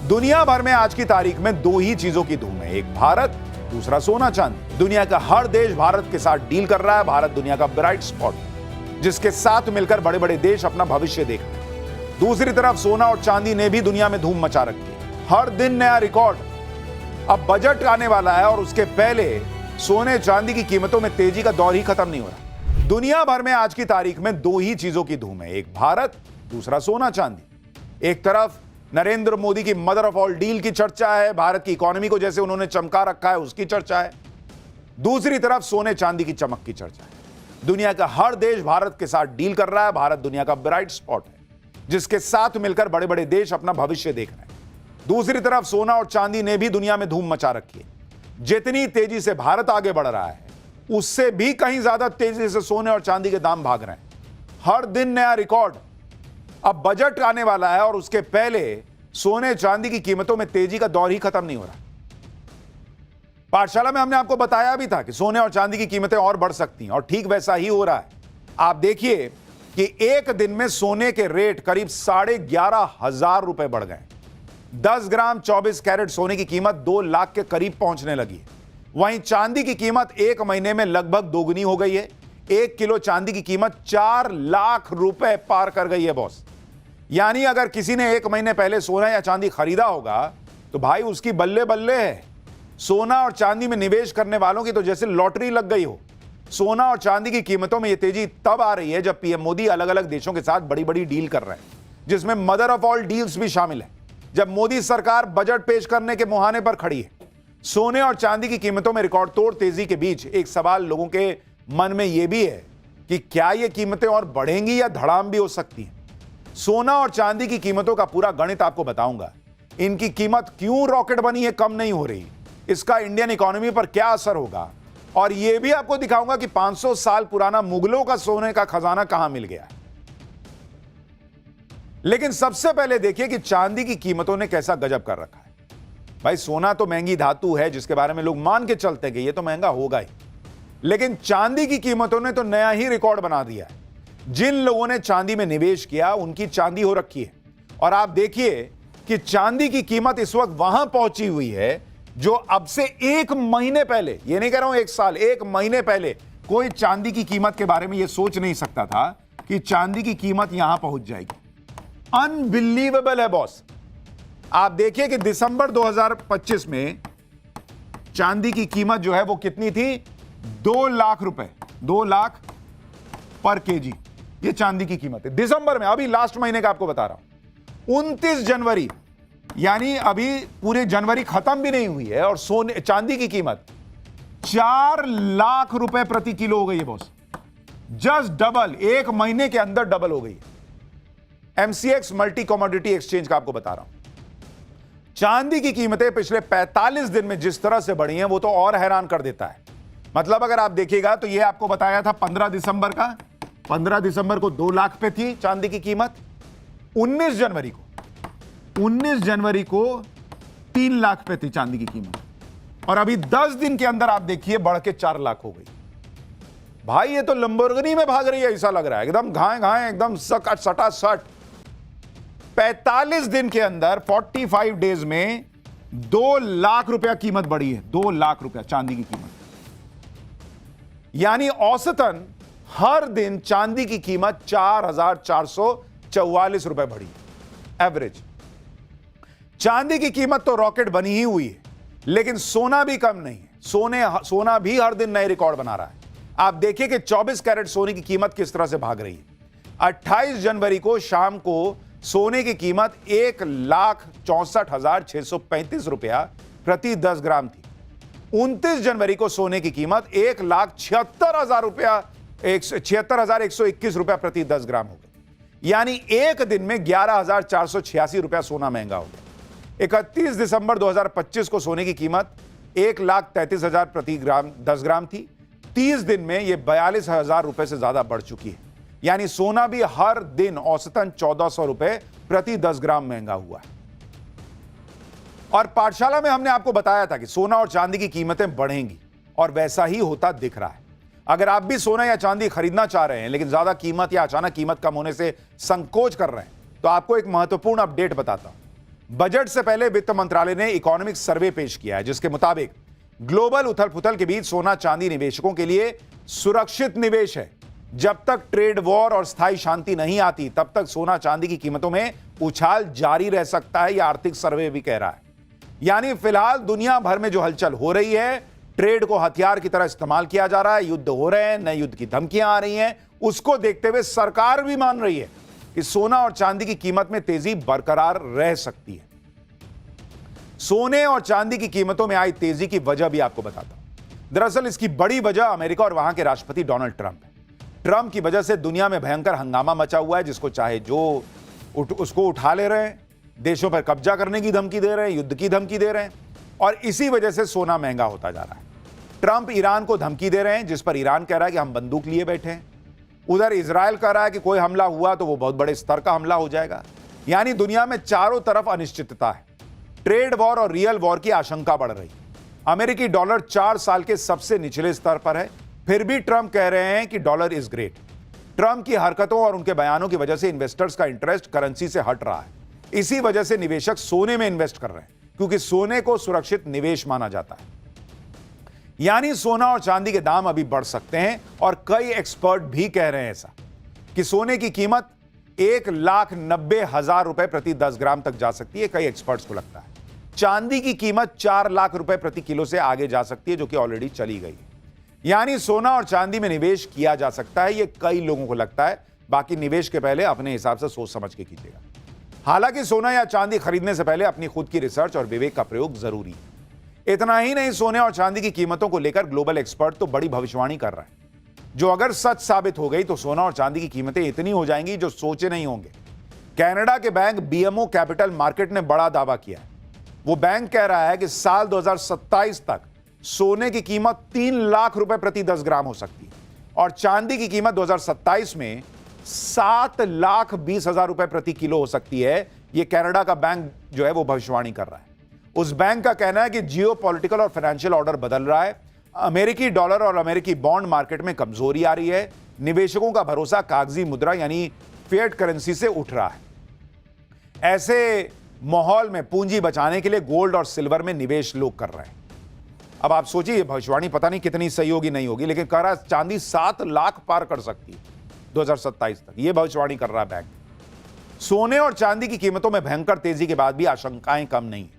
दुनिया भर में आज की तारीख में दो ही चीजों की धूम है, एक भारत, दूसरा सोना चांदी। दुनिया का हर देश भारत के साथ डील कर रहा है। भारत दुनिया का ब्राइट स्पॉट, जिसके साथ मिलकर बड़े बड़े देश अपना भविष्य देख रहे हैं। दूसरी तरफ सोना और चांदी ने भी दुनिया में धूम मचा रखी है, हर दिन नया रिकॉर्ड। अब बजट आने वाला है और उसके पहले सोने चांदी की कीमतों में तेजी का दौर ही खत्म नहीं हो रहा। दुनिया भर में आज की तारीख में दो ही चीजों की धूम है, एक भारत, दूसरा सोना चांदी। एक तरफ नरेंद्र मोदी की मदर ऑफ ऑल डील की चर्चा है, भारत की इकोनॉमी को जैसे उन्होंने चमका रखा है उसकी चर्चा है। दूसरी तरफ सोने चांदी की चमक की चर्चा है। दुनिया का हर देश भारत के साथ डील कर रहा है। भारत दुनिया का ब्राइट स्पॉट है, जिसके साथ मिलकर बड़े बड़े देश अपना भविष्य देख रहे हैं। दूसरी तरफ सोना और चांदी ने भी दुनिया में धूम मचा रखी है। जितनी तेजी से भारत आगे बढ़ रहा है, उससे भी कहीं ज्यादा तेजी से सोने और चांदी के दाम भाग रहे हैं, हर दिन नया रिकॉर्ड। अब बजट आने वाला है और उसके पहले सोने चांदी की कीमतों में तेजी का दौर ही खत्म नहीं हो रहा। पाठशाला में हमने आपको बताया भी था कि सोने और चांदी की कीमतें और बढ़ सकती हैं, और ठीक वैसा ही हो रहा है। आप देखिए कि एक दिन में सोने के रेट करीब 11,500 रुपए बढ़ गए। 10 ग्राम 24 कैरेट सोने की कीमत 2 लाख के करीब पहुंचने लगी है। वहीं चांदी की कीमत एक महीने में लगभग दोगुनी हो गई है। 1 किलो चांदी की कीमत 4 लाख रुपए पार कर गई है बॉस। यानी अगर किसी ने एक महीने पहले सोना या चांदी खरीदा होगा तो भाई उसकी बल्ले बल्ले है। सोना और चांदी में निवेश करने वालों की तो जैसे लॉटरी लग गई हो। सोना और चांदी की कीमतों में यह तेजी तब आ रही है जब पीएम मोदी अलग अलग देशों के साथ बड़ी बड़ी डील कर रहे हैं, जिसमें मदर ऑफ ऑल डील्स भी शामिल है। जब मोदी सरकार बजट पेश करने के मुहाने पर खड़ी है, सोने और चांदी की कीमतों में रिकॉर्ड तोड़ तेजी के बीच एक सवाल लोगों के मन में यह भी है कि क्या ये कीमतें और बढ़ेंगी या धड़ाम भी हो सकती हैं। सोना और चांदी की कीमतों का पूरा गणित आपको बताऊंगा। इनकी कीमत क्यों रॉकेट बनी है, कम नहीं हो रही, इसका इंडियन इकोनॉमी पर क्या असर होगा, और यह भी आपको दिखाऊंगा कि 500 साल पुराना मुगलों का सोने का खजाना कहां मिल गया है। लेकिन सबसे पहले देखिए कि चांदी की कीमतों ने कैसा गजब कर रखा है। भाई सोना तो महंगी धातु है जिसके बारे में लोग मान के चलते कि ये तो महंगा होगा ही, लेकिन चांदी की कीमतों ने तो नया ही रिकॉर्ड बना दिया है। जिन लोगों ने चांदी में निवेश किया उनकी चांदी हो रखी है। और आप देखिए कि चांदी की कीमत इस वक्त वहां पहुंची हुई है जो अब से एक महीने पहले, ये नहीं कह रहा हूं एक साल, एक महीने पहले कोई चांदी की कीमत के बारे में यह सोच नहीं सकता था कि चांदी की कीमत यहां पहुंच जाएगी। अनबिलीवेबल है बॉस। आप देखिए कि दिसंबर 2025 में चांदी की कीमत जो है वो कितनी थी, 2 लाख रुपए, 2 लाख पर केजी। ये चांदी की कीमत है दिसंबर में, अभी लास्ट महीने का आपको बता रहा हूं। 29 जनवरी, यानी अभी पूरे जनवरी खत्म भी नहीं हुई है, और सोने चांदी की कीमत 4 लाख रुपए प्रति किलो हो गई है बॉस। जस्ट डबल, एक महीने के अंदर डबल हो गई है। एमसीएक्स मल्टी कमोडिटी एक्सचेंज का आपको बता रहा हूं। चांदी की कीमतें पिछले 45 दिन में जिस तरह से बढ़ी हैं वो तो और हैरान कर देता है। मतलब अगर आप देखिएगा तो ये आपको बताया था 15 दिसंबर का, 15 दिसंबर को 2 लाख पे थी चांदी की कीमत। 19 जनवरी को 3 लाख पे थी चांदी की कीमत, और अभी 10 दिन के अंदर आप देखिए बढ़ के 4 लाख हो गई। भाई ये तो लंबोर्गिनी में भाग रही है ऐसा लग रहा है, एकदम घाए घाए, एकदम सटा सट। 45 दिन के अंदर 45 डेज में 2 लाख रुपया कीमत बढ़ी है, 2 लाख रुपया चांदी की कीमत। यानी औसतन हर दिन चांदी की कीमत 4,444 रुपए बढ़ी, एवरेज। चांदी की कीमत तो रॉकेट बनी ही हुई है, लेकिन सोना भी कम नहीं है। सोना भी हर दिन नए रिकॉर्ड बना रहा है। आप देखिए कि 24 कैरेट सोने की कीमत किस तरह से भाग रही है। 28 जनवरी को शाम को सोने की कीमत 1,64,635 रुपया प्रति 10 ग्राम थी। 29 जनवरी को सोने की कीमत 1,76,000 रुपया, 76,121 रुपया प्रति 10 ग्राम हो गई। यानी एक दिन में 11,486 रुपया सोना महंगा हो गया। 31 दिसंबर 2025 को सोने की कीमत 1,33,000 प्रति ग्राम 10 ग्राम थी। 30 दिन में यह 42,000 रुपए से ज्यादा बढ़ चुकी है। यानी सोना भी हर दिन औसतन 1,400 रुपए प्रति 10 ग्राम महंगा हुआ है। और पाठशाला में हमने आपको बताया था कि सोना और चांदी की कीमतें बढ़ेंगी, और वैसा ही होता दिख रहा है। अगर आप भी सोना या चांदी खरीदना चाह रहे हैं लेकिन ज्यादा कीमत या अचानक कीमत कम होने से संकोच कर रहे हैं, तो आपको एक महत्वपूर्ण अपडेट बताता हूं। बजट से पहले वित्त मंत्रालय ने इकोनॉमिक सर्वे पेश किया है, जिसके मुताबिक ग्लोबल उथल-पुथल के बीच सोना चांदी निवेशकों के लिए सुरक्षित निवेश है। जब तक ट्रेड वॉर और स्थायी शांति नहीं आती, तब तक सोना चांदी की कीमतों में उछाल जारी रह सकता है, यह आर्थिक सर्वे भी कह रहा है। यानी फिलहाल दुनिया भर में जो हलचल हो रही है, ट्रेड को हथियार की तरह इस्तेमाल किया जा रहा है, युद्ध हो रहे हैं, नए युद्ध की धमकियां आ रही हैं, उसको देखते हुए सरकार भी मान रही है कि सोना और चांदी की कीमत में तेजी बरकरार रह सकती है। सोने और चांदी की कीमतों में आई तेजी की वजह भी आपको बताता हूं। दरअसल इसकी बड़ी वजह अमेरिका और वहां के राष्ट्रपति डोनाल्ड ट्रंप है। ट्रंप की वजह से दुनिया में भयंकर हंगामा मचा हुआ है, जिसको चाहे जो उसको उठा ले रहे हैं, देशों पर कब्जा करने की धमकी दे रहे हैं, युद्ध की धमकी दे रहे हैं, और इसी वजह से सोना महंगा होता जा रहा है। ट्रंप ईरान को धमकी दे रहे हैं, जिस पर ईरान कह रहा है कि हम बंदूक लिए बैठे हैं। उधर इजराइल कह रहा है कि कोई हमला हुआ तो वो बहुत बड़े स्तर का हमला हो जाएगा। यानी दुनिया में चारों तरफ अनिश्चितता है। ट्रेड वॉर और रियल वॉर की आशंका बढ़ रही है। अमेरिकी डॉलर 4 साल के सबसे निचले स्तर पर है, फिर भी ट्रंप कह रहे हैं कि डॉलर इज ग्रेट। ट्रंप की हरकतों और उनके बयानों की वजह से इन्वेस्टर्स का इंटरेस्ट करेंसी से हट रहा है। इसी वजह से निवेशक सोने में इन्वेस्ट कर रहे हैं, क्योंकि सोने को सुरक्षित निवेश माना जाता है। यानी सोना और चांदी के दाम अभी बढ़ सकते हैं, और कई एक्सपर्ट भी कह रहे हैं ऐसा कि सोने की कीमत 1,90,000 रुपए प्रति 10 ग्राम तक जा सकती है। कई एक्सपर्ट्स को लगता है चांदी की कीमत 4 लाख रुपए प्रति किलो से आगे जा सकती है, जो कि ऑलरेडी चली गई है। यानी सोना और चांदी में निवेश किया जा सकता है, यह कई लोगों को लगता है। बाकी निवेश के पहले अपने हिसाब से सोच समझ के कीजिएगा। हालांकि सोना या चांदी खरीदने से पहले अपनी खुद की रिसर्च और विवेक का प्रयोग जरूरी है। इतना ही नहीं, सोने और चांदी की कीमतों को लेकर ग्लोबल एक्सपर्ट तो बड़ी भविष्यवाणी कर रहे हैं, जो अगर सच साबित हो गई तो सोना और चांदी की कीमतें इतनी हो जाएंगी जो सोचे नहीं होंगे। कनाडा के बैंक BMO कैपिटल मार्केट ने बड़ा दावा किया है। वो बैंक कह रहा है कि साल 2027 तक सोने की कीमत 3 लाख रुपए प्रति 10 ग्राम हो सकती है, और चांदी की कीमत 2027 में 7,20,000 रुपए प्रति किलो हो सकती है। यह कनाडा का बैंक जो है वो भविष्यवाणी कर रहा है। उस बैंक का कहना है कि जियो पॉलिटिकल और फाइनेंशियल ऑर्डर बदल रहा है। अमेरिकी डॉलर और अमेरिकी बॉन्ड मार्केट में कमजोरी आ रही है। निवेशकों का भरोसा कागजी मुद्रा यानी फिएट करेंसी से उठ रहा है। ऐसे माहौल में पूंजी बचाने के लिए गोल्ड और सिल्वर में निवेश लोग कर रहे हैं। अब आप सोचिए, भविष्यवाणी पता नहीं कितनी सही होगी नहीं होगी, लेकिन कह रहा है चांदी 7 लाख पार कर सकती है 2027 तक। यह भविष्यवाणी कर रहा है बैंक। सोने और चांदी की कीमतों में भयंकर तेजी के बाद भी आशंकाएं कम नहीं है।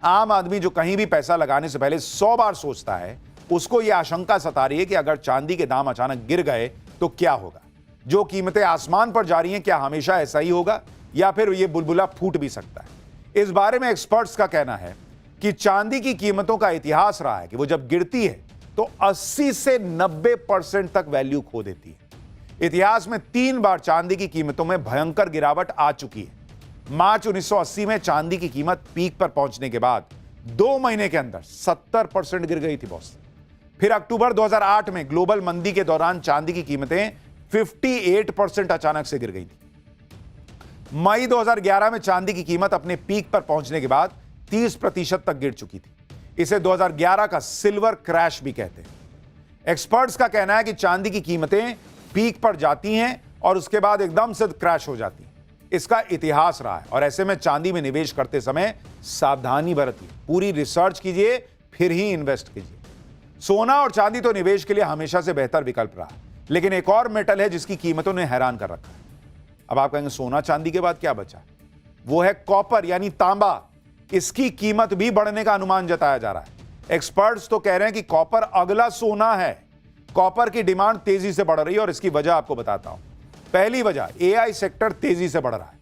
आम आदमी जो कहीं भी पैसा लगाने से पहले 100 बार सोचता है, उसको यह आशंका सता रही है कि अगर चांदी के दाम अचानक गिर गए तो क्या होगा। जो कीमतें आसमान पर जा रही हैं, क्या हमेशा ऐसा ही होगा, या फिर यह बुलबुला फूट भी सकता है। इस बारे में एक्सपर्ट्स का कहना है कि चांदी की कीमतों का इतिहास रहा है कि वो जब गिरती है तो 80 से 90% तक वैल्यू खो देती है। इतिहास में 3 बार चांदी की कीमतों में भयंकर गिरावट आ चुकी है। मार्च 1980 में चांदी की कीमत पीक पर पहुंचने के बाद 2 महीने के अंदर 70% गिर गई थी बॉस। फिर अक्टूबर 2008 में ग्लोबल मंदी के दौरान चांदी की कीमतें 58% अचानक से गिर गई थी। मई 2011 में चांदी की कीमत अपने पीक पर पहुंचने के बाद 30% तक गिर चुकी थी। इसे 2011 का सिल्वर क्रैश भी कहते हैं। एक्सपर्ट्स का कहना है कि चांदी की कीमतें पीक पर जाती हैं और उसके बाद एकदम से क्रैश हो जाती हैं। इसका इतिहास रहा है, और ऐसे में चांदी में निवेश करते समय सावधानी बरतिए, पूरी रिसर्च कीजिए, फिर ही इन्वेस्ट कीजिए। सोना और चांदी तो निवेश के लिए हमेशा से बेहतर विकल्प रहा, लेकिन एक और मेटल है जिसकी कीमतों ने हैरान कर रखा है। अब आप कहेंगे सोना चांदी के बाद क्या बचा? वो है कॉपर यानी तांबा। इसकी कीमत भी बढ़ने का अनुमान जताया जा रहा है। एक्सपर्ट्स तो कह रहे हैं कि कॉपर अगला सोना है। कॉपर की डिमांड तेजी से बढ़ रही है, और इसकी वजह आपको बताता हूं। पहली वजह, AI सेक्टर तेजी से बढ़ रहा है।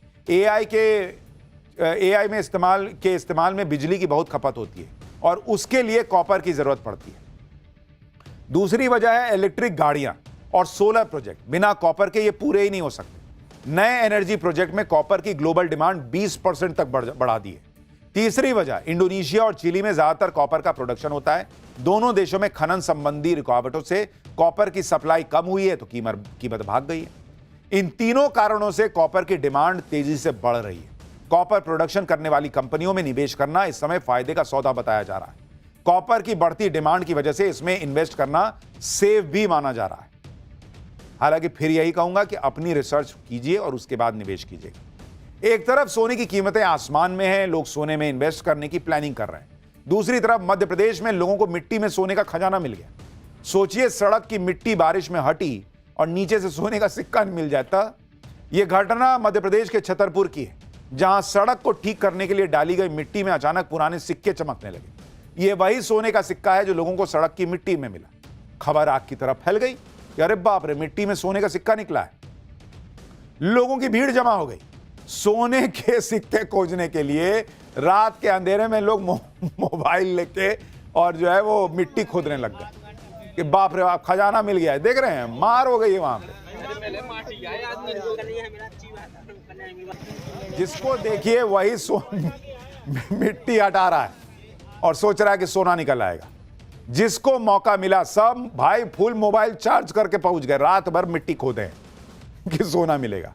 AI में इस्तेमाल में बिजली की बहुत खपत होती है, और उसके लिए कॉपर की जरूरत पड़ती है। दूसरी वजह है इलेक्ट्रिक गाड़ियां और सोलर प्रोजेक्ट। बिना कॉपर के ये पूरे ही नहीं हो सकते। नए एनर्जी प्रोजेक्ट में कॉपर की ग्लोबल डिमांड 20% तक बढ़ा दी है। तीसरी वजह, इंडोनेशिया और चिली में ज्यादातर कॉपर का प्रोडक्शन होता है। दोनों देशों में खनन संबंधी रुकावटों से कॉपर की सप्लाई कम हुई है, तो कीमत भाग गई है। इन तीनों कारणों से कॉपर की डिमांड तेजी से बढ़ रही है। कॉपर प्रोडक्शन करने वाली कंपनियों में निवेश करना इस समय फायदे का सौदा बताया जा रहा है। कॉपर की बढ़ती डिमांड की वजह से इसमें इन्वेस्ट करना सेफ भी माना जा रहा है। हालांकि फिर यही कहूंगा कि अपनी रिसर्च कीजिए और उसके बाद निवेश कीजिए। एक तरफ सोने की कीमतें आसमान में हैं, लोग सोने में इन्वेस्ट करने की प्लानिंग कर रहे हैं। दूसरी तरफ मध्य प्रदेश में लोगों को मिट्टी में सोने का खजाना मिल गया। सोचिए, सड़क की मिट्टी बारिश में हटी और नीचे से सोने का सिक्का मिल जाता। यह घटना मध्य प्रदेश के छतरपुर की है, जहां सड़क को ठीक करने के लिए डाली गई मिट्टी में अचानक पुराने सिक्के चमकने लगे। यह वही सोने का सिक्का है जो लोगों को सड़क की मिट्टी में मिला। खबर आग की तरफ फैल गई कि अरे बाप रे, मिट्टी में सोने का सिक्का निकला है। लोगों की भीड़ जमा हो गई। सोने के सिक्के खोजने के लिए रात के अंधेरे में लोग मोबाइल लेके और जो है वो मिट्टी खोदने लग गए कि बाप रे बाप, खजाना मिल गया है। देख रहे हैं, मार हो गई है वहां पे। जिसको देखिए वही मिट्टी हटा रहा है और सोच रहा है कि सोना निकल आएगा। जिसको मौका मिला सब भाई फुल मोबाइल चार्ज करके पहुंच गए, रात भर मिट्टी खोदे कि सोना मिलेगा।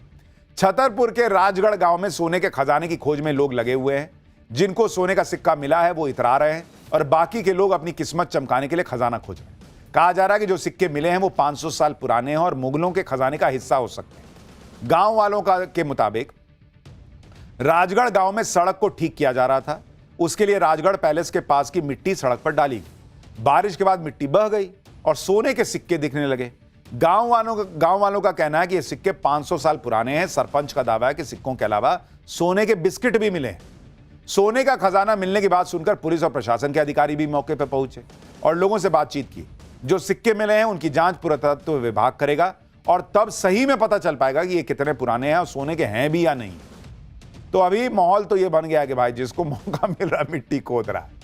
छतरपुर के राजगढ़ गांव में सोने के खजाने की खोज में लोग लगे हुए हैं। जिनको सोने का सिक्का मिला है वो इतरा रहे हैं और बाकी के लोग अपनी किस्मत चमकाने के लिए खजाना खोज रहे हैं। कहा जा रहा है कि जो सिक्के मिले हैं वो 500 साल पुराने हैं और मुगलों के खजाने का हिस्सा हो सकते हैं। गांव वालों के मुताबिक राजगढ़ गांव में सड़क को ठीक किया जा रहा था। उसके लिए राजगढ़ पैलेस के पास की मिट्टी सड़क पर डाली गई। बारिश के बाद मिट्टी बह गई और सोने के सिक्के दिखने लगे। गांव वालों का कहना है कि ये सिक्के 500 साल पुराने हैं। सरपंच का दावा है कि सिक्कों के अलावा सोने के बिस्किट भी मिले हैं। सोने का खजाना मिलने की बात सुनकर पुलिस और प्रशासन के अधिकारी भी मौके पर पहुंचे और लोगों से बातचीत की। जो सिक्के मिले हैं उनकी जांच पुरातत्व विभाग करेगा और तब सही में पता चल पाएगा कि ये कितने पुराने हैं और सोने के हैं भी या नहीं। तो अभी माहौल तो ये बन गया है कि भाई जिसको मौका मिल रहा है मिट्टी खोद रहा है।